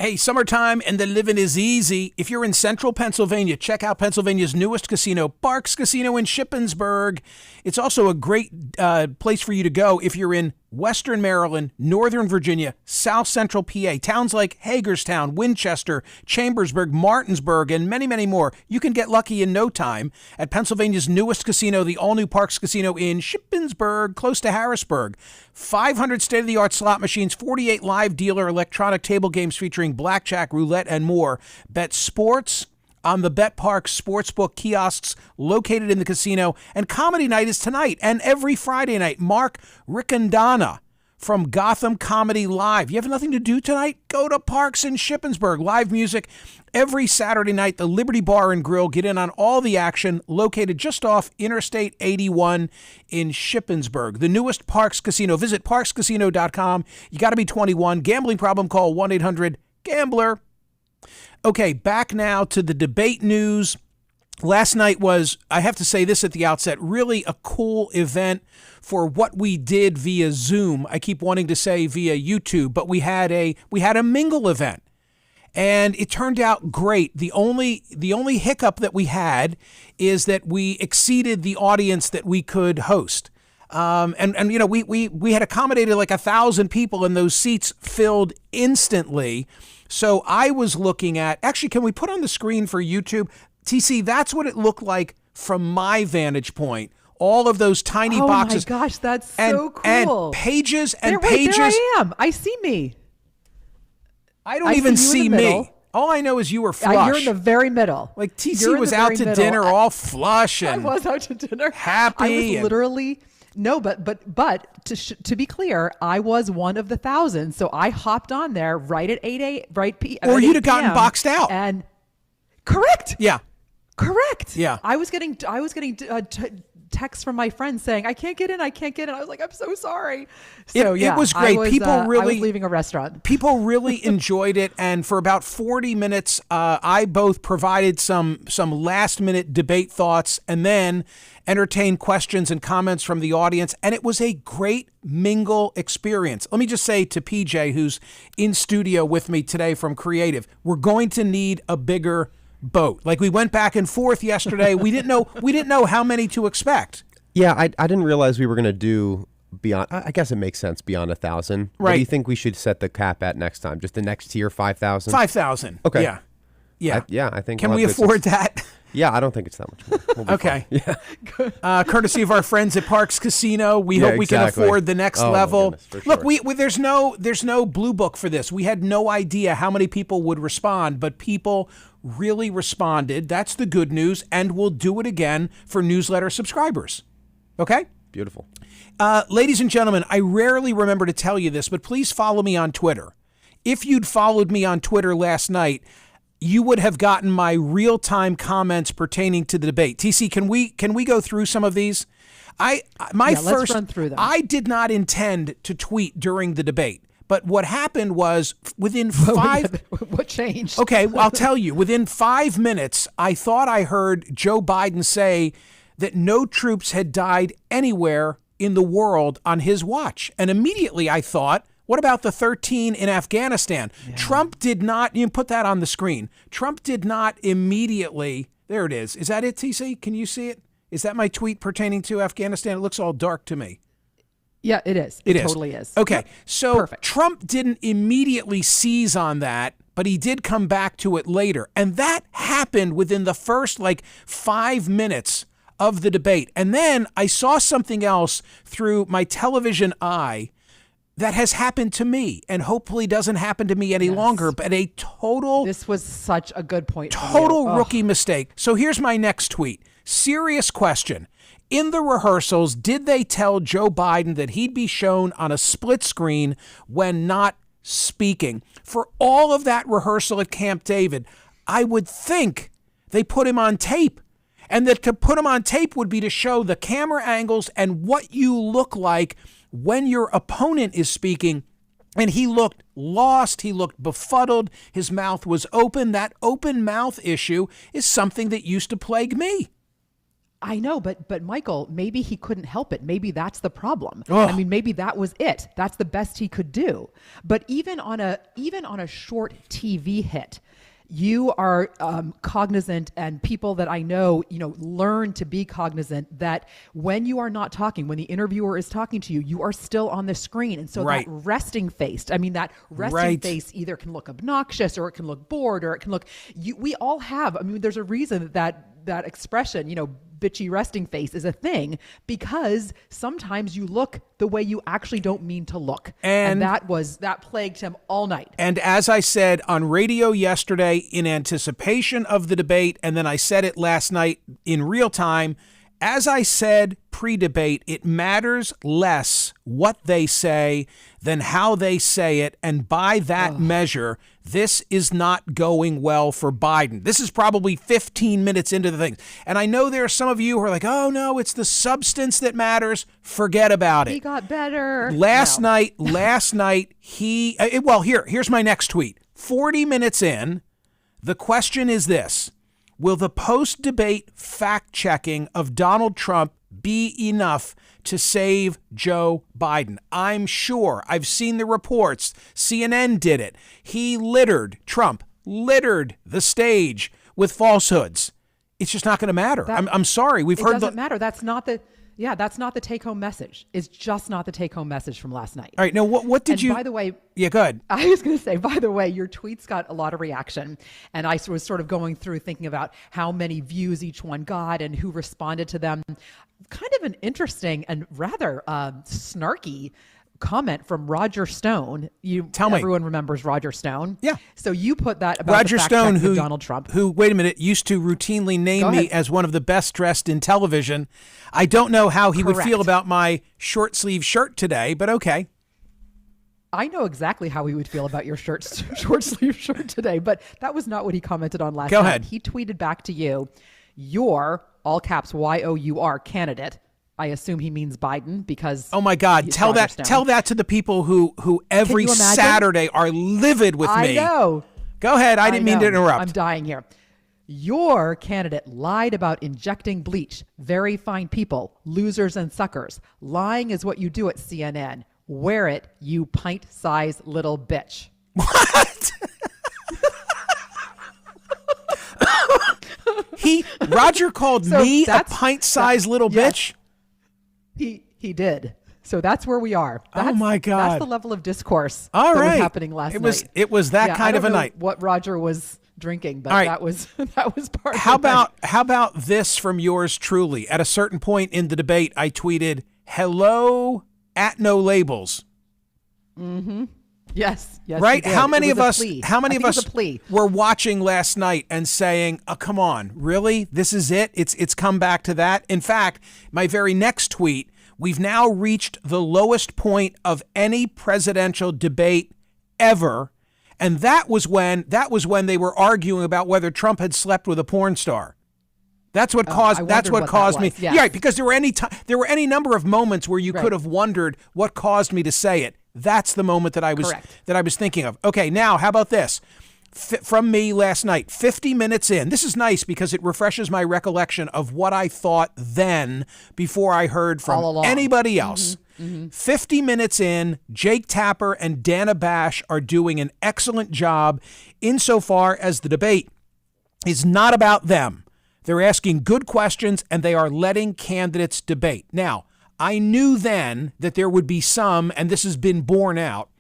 Hey, summertime and the living is easy. If you're in central Pennsylvania, check out Pennsylvania's newest casino, Parks Casino in Shippensburg. It's also a great place for you to go if you're in Western Maryland, Northern Virginia, South Central PA, towns like Hagerstown, Winchester, Chambersburg, Martinsburg, and many, many more. You can get lucky in no time at Pennsylvania's newest casino, the all-new Parks Casino in Shippensburg, close to Harrisburg. 500 state-of-the-art slot machines, 48 live dealer electronic table games featuring blackjack, roulette, and more. Bet sports on the Bet Parks Sportsbook kiosks located in the casino. And comedy night is tonight and every Friday night. Mark Riccondana from Gotham Comedy Live. You have nothing to do tonight? Go to Parks in Shippensburg. Live music every Saturday night. The Liberty Bar and Grill. Get in on all the action. Located just off Interstate 81 in Shippensburg. The newest Parks Casino. Visit parkscasino.com. You got to be 21. Gambling problem? Call 1-800-GAMBLER. Okay, back now to the debate news. Last night was, I have to say this at the outset, really a cool event for what we did via Zoom. I keep wanting to say via YouTube, but we had a mingle event, and it turned out great. The only hiccup that we had is that we exceeded the audience that we could host. And you know, we had accommodated like 1,000 people, and those seats filled instantly. So I was looking at, actually, can we put on the screen for YouTube? TC, that's what it looked like from my vantage point. All of those tiny boxes. Oh my gosh, that's so cool. And pages and pages. There I am. I see me. I don't even see me. All I know is you were flush. You're in the very middle. Like TC was out to dinner all flush and I was out to dinner. Happy. I was literally... No, but to be clear, I was one of the 1,000, so I hopped on there right at 8 p.m. Or you'd have gotten boxed out. And correct. Yeah. Correct. Yeah. I was getting texts from my friends saying, I can't get in. I was like, I'm so sorry. So it was great. I was leaving a restaurant. People really enjoyed it. And for about 40 minutes, I both provided some last minute debate thoughts and then entertained questions and comments from the audience. And it was a great mingle experience. Let me just say to PJ, who's in studio with me today from Creative, we're going to need a bigger boat. Like, we went back and forth yesterday. We didn't know how many to expect. Yeah, I didn't realize we were going to do beyond. I guess it makes sense beyond 1,000. Right. What do you think we should set the cap at next time? Just the next tier, 5,000. 5,000. Okay. Yeah. I think. Can we afford that? Yeah, I don't think it's that much more. We'll okay. Fine. Yeah. Courtesy of our friends at Parks Casino, we hope we can afford the next level. Goodness, Look, sure. there's no blue book for this. We had no idea how many people would respond, but people really responded. That's the good news, and we'll do it again for newsletter subscribers. Okay? Beautiful. Ladies and gentlemen, I rarely remember to tell you this, but please follow me on Twitter. If you'd followed me on Twitter last night, you would have gotten my real-time comments pertaining to the debate. TC, can we go through some of these? Let's run through them. I did not intend to tweet during the debate, but what happened was within 5... What changed? Okay, I'll tell you. Within 5 minutes, I thought I heard Joe Biden say that no troops had died anywhere in the world on his watch. And immediately I thought, what about the 13 in Afghanistan? Yeah. Trump did not, you can put that on the screen. Trump did not immediately, there it is. Is that it, TC? Can you see it? Is that my tweet pertaining to Afghanistan? It looks all dark to me. Yeah, it is. It totally is. Okay, yep. So perfect. Trump didn't immediately seize on that, but he did come back to it later. And that happened within the first 5 minutes of the debate. And then I saw something else through my television eye that has happened to me and hopefully doesn't happen to me any longer, but this was such a good point. Total rookie mistake. So here's my next tweet. Serious question. In the rehearsals, did they tell Joe Biden that he'd be shown on a split screen when not speaking? For all of that rehearsal at Camp David, I would think they put him on tape. And that to put him on tape would be to show the camera angles and what you look like when your opponent is speaking. And he looked lost. He looked befuddled. His mouth was open. That open mouth issue is something that used to plague me. I know, but Michael, maybe he couldn't help it. Maybe that's the problem. Ugh. I mean, maybe that was it. That's the best he could do. But even on a short TV hit, you are cognizant, and people that I know, learn to be cognizant that when you are not talking, when the interviewer is talking to you, you are still on the screen. And so Right. that resting face Right. face either can look obnoxious, or it can look bored, or it can look, we all have, I mean, there's a reason that expression, bitchy resting face is a thing, because sometimes you look the way you actually don't mean to look. And that plagued him all night. And as I said on radio yesterday in anticipation of the debate, and then I said it last night in real time, as I said pre-debate, it matters less what they say than how they say it. And by that measure, this is not going well for Biden. This is probably 15 minutes into the thing. And I know there are some of you who are like, oh, no, it's the substance that matters. Forget about it. He got better. Last night, here's my next tweet. 40 minutes in, the question is this: will the post-debate fact-checking of Donald Trump be enough to save Joe Biden? I'm sure. I've seen the reports. CNN did it. Trump littered the stage with falsehoods. It's just not going to matter. I'm sorry. It doesn't matter. That's not the take-home message. It's just not the take-home message from last night. All right. Now, what did you... By the way... Yeah, go ahead. I was going to say, by the way, your tweets got a lot of reaction. And I was sort of going through thinking about how many views each one got and who responded to them. Kind of an interesting and rather snarky comment from Roger Stone. Everyone remembers Roger Stone. Yeah. So you put that about Roger the fact Stone, check who of Donald Trump, who, wait a minute, used to routinely name me as one of the best dressed in television. I don't know how he would feel about my short sleeve shirt today, but okay. I know exactly how he would feel about your short sleeve shirt today, but that was not what he commented on last night. Go ahead. He tweeted back to you, your, all caps, YOUR candidate. I assume he means Biden, because oh my God, tell that to the people who every Saturday are livid with me. I know. Go ahead. I didn't mean to interrupt. I'm dying here. Your candidate lied about injecting bleach. Very fine people, losers and suckers. Lying is what you do at CNN. Wear it, you pint-sized little bitch. What? Roger called me a pint-sized little bitch? He did. So that's where we are. Oh my God. That's the level of discourse that was happening last night. It was that kind of a night. What Roger was drinking, but that was part of it. How about this from yours truly? At a certain point in the debate, I tweeted, "Hello at no labels." Mm-hmm. Yes. Right? How many of us were watching last night and saying, "Oh, come on, really? This is it? It's come back to that?" In fact, my very next tweet, we've now reached the lowest point of any presidential debate ever, and that was when they were arguing about whether Trump had slept with a porn star. That's what caused me. Yes. Yeah, because there were any number of moments where you could have wondered what caused me to say it. That's the moment that I was thinking of. Okay, now how about this? From me last night, 50 minutes in. This is nice because it refreshes my recollection of what I thought then before I heard from anybody else. Mm-hmm. Mm-hmm. 50 minutes in, Jake Tapper and Dana Bash are doing an excellent job insofar as the debate is not about them. They're asking good questions and they are letting candidates debate. Now, I knew then that there would be some, and this has been borne out,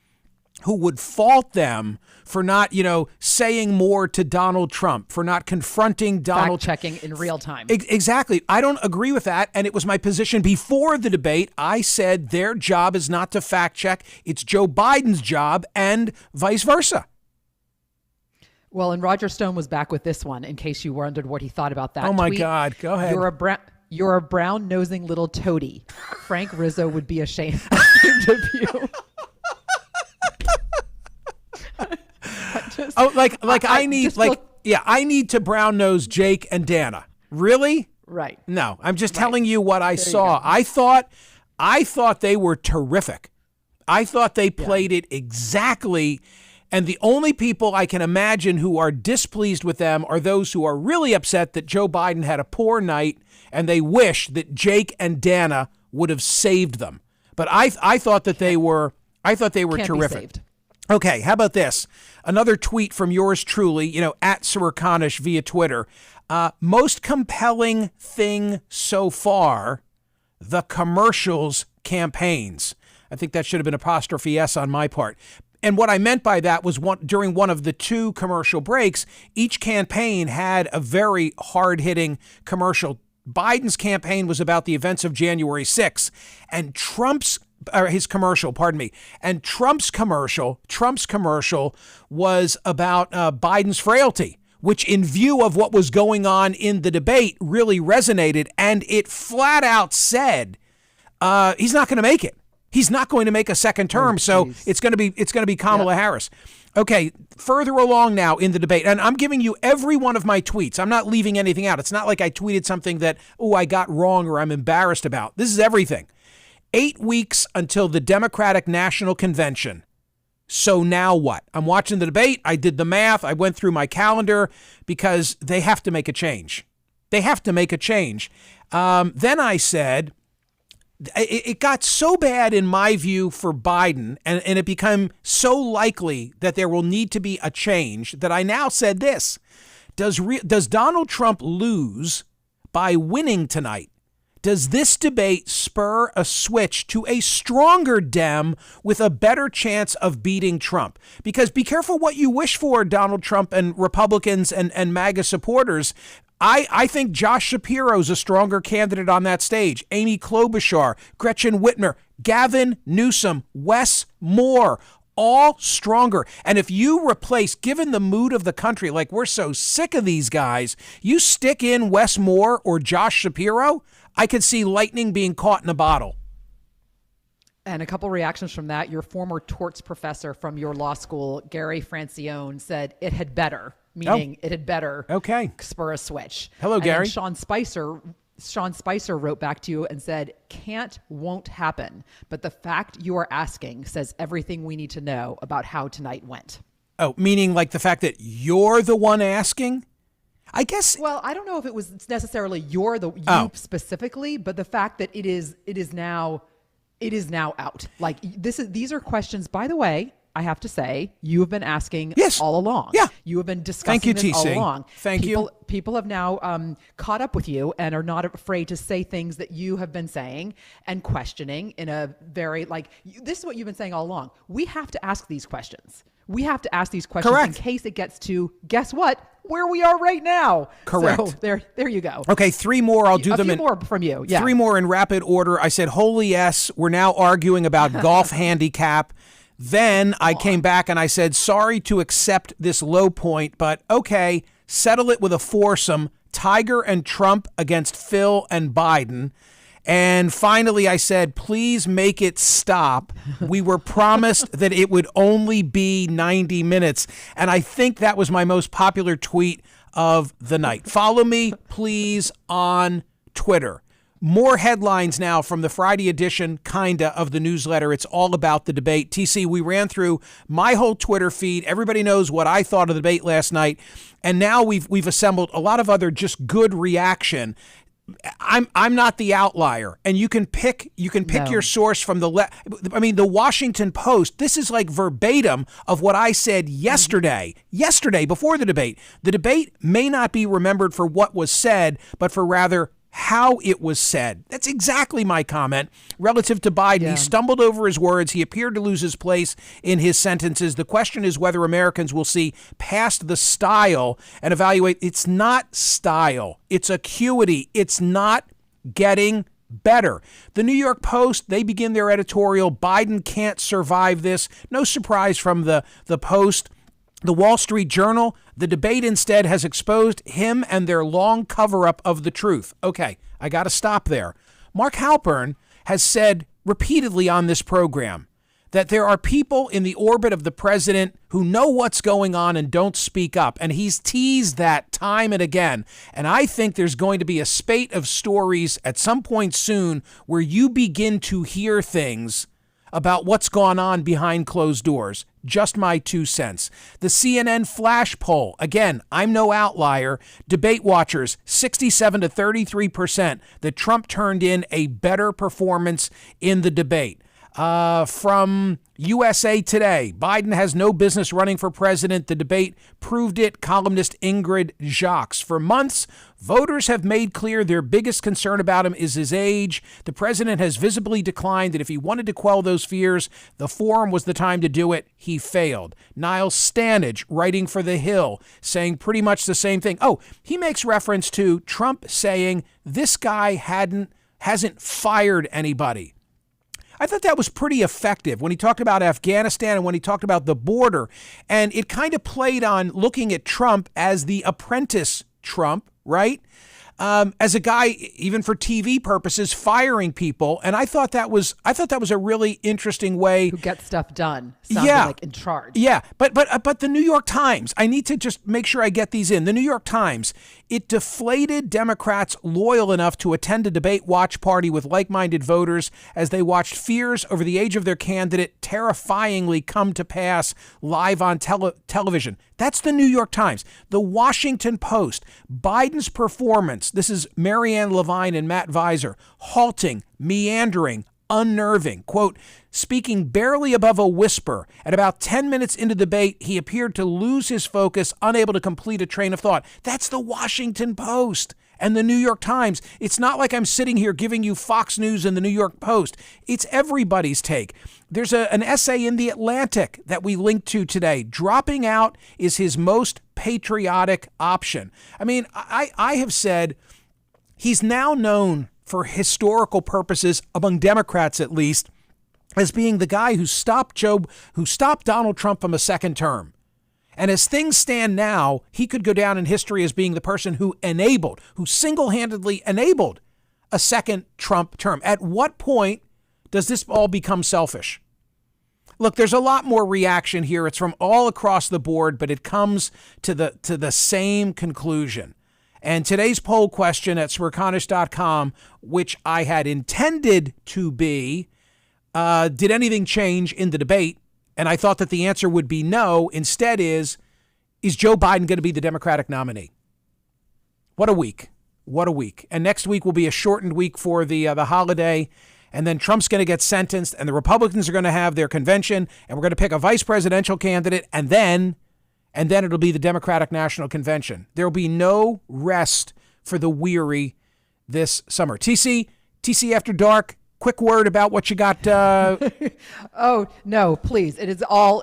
who would fault them for not, saying more to Donald Trump, for not confronting Donald. Fact-checking in real time. Exactly. I don't agree with that, and it was my position before the debate. I said their job is not to fact-check. It's Joe Biden's job, and vice versa. Well, and Roger Stone was back with this one, in case you wondered what he thought about that tweet. My God. Go ahead. You're a brown-nosing little toady. Frank Rizzo would be ashamed of you. I need to brown nose Jake and Dana. Really? Right. No, I'm just telling you what I saw. I thought they were terrific. I thought they played it exactly. And the only people I can imagine who are displeased with them are those who are really upset that Joe Biden had a poor night and they wish that Jake and Dana would have saved them. But I thought that they were Can't terrific. be saved. Okay, how about this? Another tweet from yours truly, at Smerconish via Twitter. Most compelling thing so far, the commercials campaigns. I think that should have been apostrophe S on my part. And what I meant by that was during one of the two commercial breaks, each campaign had a very hard-hitting commercial. Biden's campaign was about the events of January 6th, and his commercial was about Biden's frailty, which in view of what was going on in the debate really resonated, and it flat out said he's not going to make it. He's not going to make a second term, so it's going to be Kamala Harris. Okay, further along now in the debate, and I'm giving you every one of my tweets. I'm not leaving anything out. It's not like I tweeted something that, I got wrong or I'm embarrassed about. This is everything. 8 weeks until the Democratic National Convention. So now what? I'm watching the debate. I did the math. I went through my calendar because they have to make a change. Then I said, it got so bad in my view for Biden, and it became so likely that there will need to be a change that I now said this. Does Donald Trump lose by winning tonight? Does this debate spur a switch to a stronger Dem with a better chance of beating Trump? Because be careful what you wish for, Donald Trump and Republicans and MAGA supporters. I think Josh Shapiro's a stronger candidate on that stage. Amy Klobuchar, Gretchen Whitmer, Gavin Newsom, Wes Moore, all stronger. And if you replace, given the mood of the country, like we're so sick of these guys, you stick in Wes Moore or Josh Shapiro, I could see lightning being caught in a bottle. And a couple reactions from that. Your former torts professor from your law school, Gary Francione, said it had better, meaning it had better spur a switch. Hello, and Gary. Sean Spicer wrote back to you and said, won't happen. But the fact you are asking says everything we need to know about how tonight went. Oh, meaning like the fact that you're the one asking? I guess. Well, I don't know if it was necessarily you specifically, but the fact that it is now out. Like these are questions, by the way, I have to say, you have been asking all along. Yeah. You have been discussing this all along. Thank you. People have now caught up with you and are not afraid to say things that you have been saying and questioning in a very, this is what you've been saying all along. We have to ask these questions. We have to ask these questions in case it gets to, guess what? Where we are right now. Correct. So there you go. Okay, 3 more. I'll do them in more from you. Yeah. 3 more in rapid order. I said, holy yes, we're now arguing about golf handicap. Then I came back and I said, sorry to accept this low point, but okay, settle it with a foursome, Tiger and Trump against Phil and Biden. And finally, I said, please make it stop. We were promised that it would only be 90 minutes. And I think that was my most popular tweet of the night. Follow me, please, on Twitter. More headlines now from the Friday edition, of the newsletter. It's all about the debate. TC, we ran through my whole Twitter feed. Everybody knows what I thought of the debate last night. And now we've assembled a lot of other just good reaction. I'm not the outlier, and you can pick your source from the the Washington Post. This is like verbatim of what I said yesterday before the debate. The debate may not be remembered for what was said, but for rather how it was said. That's exactly my comment relative to Biden. Yeah. He stumbled over his words. He appeared to lose his place in his sentences. The question is whether Americans will see past the style and evaluate. It's not style. It's acuity. It's not getting better. The New York Post, they begin their editorial, Biden can't survive this. No surprise from the Post. The Wall Street Journal, the debate instead has exposed him and their long cover-up of the truth. Okay, I got to stop there. Mark Halpern has said repeatedly on this program that there are people in the orbit of the president who know what's going on and don't speak up, and he's teased that time and again. And I think there's going to be a spate of stories at some point soon where you begin to hear things about what's gone on behind closed doors. Just my 2 cents. The CNN flash poll, again, I'm no outlier. Debate watchers, 67 to 33%, that Trump turned in a better performance in the debate. From USA Today, Biden has no business running for president. The debate proved it. Columnist Ingrid Jacques. For months, voters have made clear their biggest concern about him is his age. The president has visibly declined that if he wanted to quell those fears, the forum was the time to do it. He failed. Niall Stanage, writing for The Hill, saying pretty much the same thing. Oh, he makes reference to Trump saying this guy hasn't fired anybody. I thought that was pretty effective when he talked about Afghanistan and when he talked about the border. And it kind of played on looking at Trump as the apprentice Trump, right? As a guy, even for TV purposes, firing people. And I thought that was a really interesting way. Who gets stuff done. Sounded like in charge. Yeah. But the New York Times, I need to just make sure I get these in. The New York Times, it deflated Democrats loyal enough to attend a debate watch party with like-minded voters as they watched fears over the age of their candidate terrifyingly come to pass live on television. That's the New York Times. The Washington Post, Biden's performance, this is Marianne Levine and Matt Visor, halting, meandering, unnerving. Quote, speaking barely above a whisper. At about 10 minutes into the debate, he appeared to lose his focus, unable to complete a train of thought. That's the Washington Post and the New York Times. It's not like I'm sitting here giving you Fox News and the New York Post. It's everybody's take. There's an essay in The Atlantic that we linked to today. Dropping out is his most patriotic option. I mean, I have said he's now known for historical purposes, among Democrats at least, as being the guy who stopped Donald Trump from a second term. And as things stand now, he could go down in history as being the person who single-handedly enabled a second Trump term. At what point does this all become selfish? Look, there's a lot more reaction here. It's from all across the board, but it comes to the same conclusion. And today's poll question at Smerconish.com, which I had intended to be, did anything change in the debate? And I thought that the answer would be no. Instead is Joe Biden going to be the Democratic nominee? What a week. What a week. And next week will be a shortened week for the holiday. And then Trump's going to get sentenced and the Republicans are going to have their convention and we're going to pick a vice presidential candidate and then it'll be the Democratic National Convention. There will be no rest for the weary this summer. TC After Dark, quick word about what you got. Oh, no, please. It is all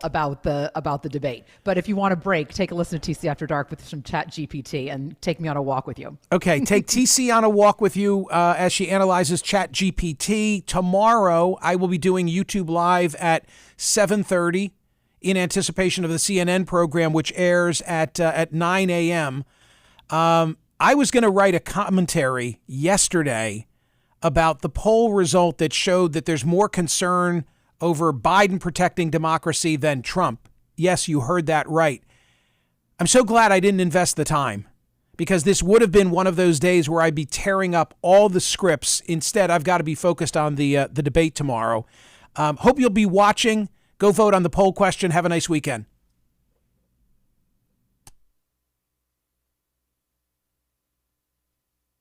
about the debate. But if you want a break, take a listen to TC After Dark with some Chat GPT and take me on a walk with you. Okay, take TC on a walk with you as she analyzes Chat GPT. Tomorrow, I will be doing YouTube Live at 7:30 in anticipation of the CNN program, which airs at 9 a.m. I was going to write a commentary yesterday about the poll result that showed that there's more concern over Biden protecting democracy than Trump. Yes, you heard that right. I'm so glad I didn't invest the time because this would have been one of those days where I'd be tearing up all the scripts. Instead, I've got to be focused on the debate tomorrow. Hope you'll be watching. Go vote on the poll question. Have a nice weekend.